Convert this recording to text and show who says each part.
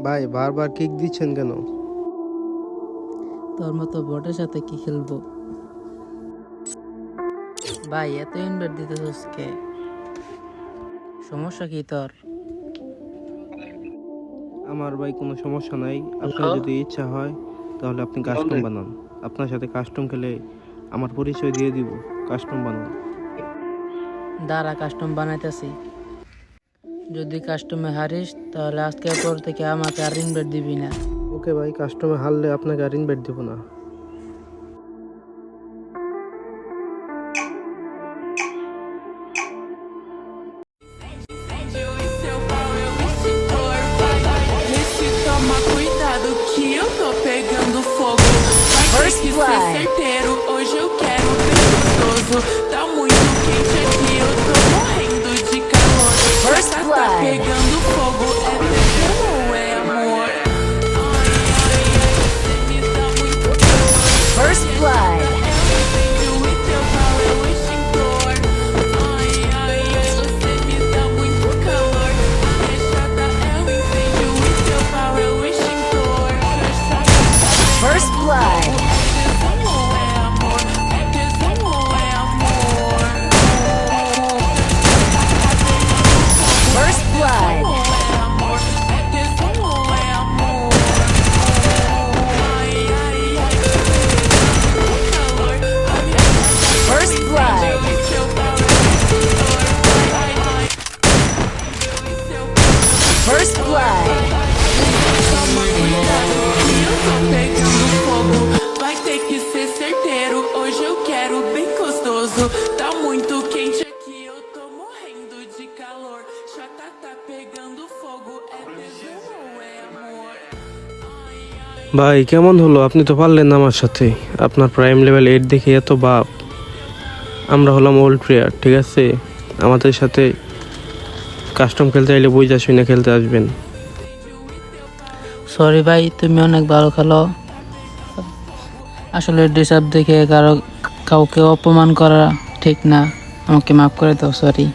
Speaker 1: ভাই বারবার কিক দিচ্ছেন কেন?
Speaker 2: তোর মতো বটের সাথে কি খেলবো? ভাই এত ইনভাইট দিতেছস কে? সমস্যা কি তোর?
Speaker 1: আমার ভাই কোনো সমস্যা নাই। আপনার যদি ইচ্ছা হয় তাহলে আপনি কাস্টম বানান। আপনার সাথে কাস্টম খেলে আমার পরিচয় দিয়ে দিব। কাস্টম বানান।
Speaker 2: দাঁড়া কাস্টম বানাইতেছি। যদি কাস্টমে হারিস তাহলে আজকের পর থেকে আমাকে আর ইনভাইট দিবি না।
Speaker 1: ওকে ভাই, কাস্টমে হারলে আপনাকে আর ইনভাইট দিব না।
Speaker 3: Toma cuidado que eu tô pegando fogo. Vai ter que ser certeiro, hoje eu quero bem gostoso. Tá muito quente aqui, eu tô morrendo de calor. Tá pegando fogo, é tesão ou é amor? Ai, ai, ai, você me dá muito calor.
Speaker 4: First blood.
Speaker 3: É o incêndio e teu pau é o extintor. Ai, ai, ai, você me dá muito calor. A rechada é o incêndio e teu pau é o extintor.
Speaker 4: First blood.
Speaker 3: É tesão ou é amor? É tesão ou é amor?
Speaker 4: First blood.
Speaker 3: Ou é amor? É tesão ou é amor? Ai, ai, ai, calor. A minha
Speaker 4: First blood.
Speaker 3: e teu pau é o extintor. Ai, ai, e seu
Speaker 4: First blood.
Speaker 3: Toma cuidado que eu tô pegando fogo. Vai ter que ser certeiro, hoje eu quero bem gostoso. Tá muito quente aqui, eu tô morrendo de calor. Chata tá pegando fogo, é tesão ou é amor? Ai, ai,
Speaker 1: ভাই কেমন হলো? আপনি তো পারলেন না আমার সাথে। আপনার প্রাইম লেভেল 8 দেখে এত বাপ। আমরা হলাম ওল্ড প্লেয়ার, ঠিক আছে? আমাদের সাথে কাস্টম খেলতে চাইলে বুঝা শুনে খেলতে আসবেন।
Speaker 2: সরি ভাই, তুমি অনেক ভালো খেলো। আসলে ড্রেস আপ দেখে কাউকে অপমান করা ঠিক না। আমাকে মাফ করে দাও, সরি।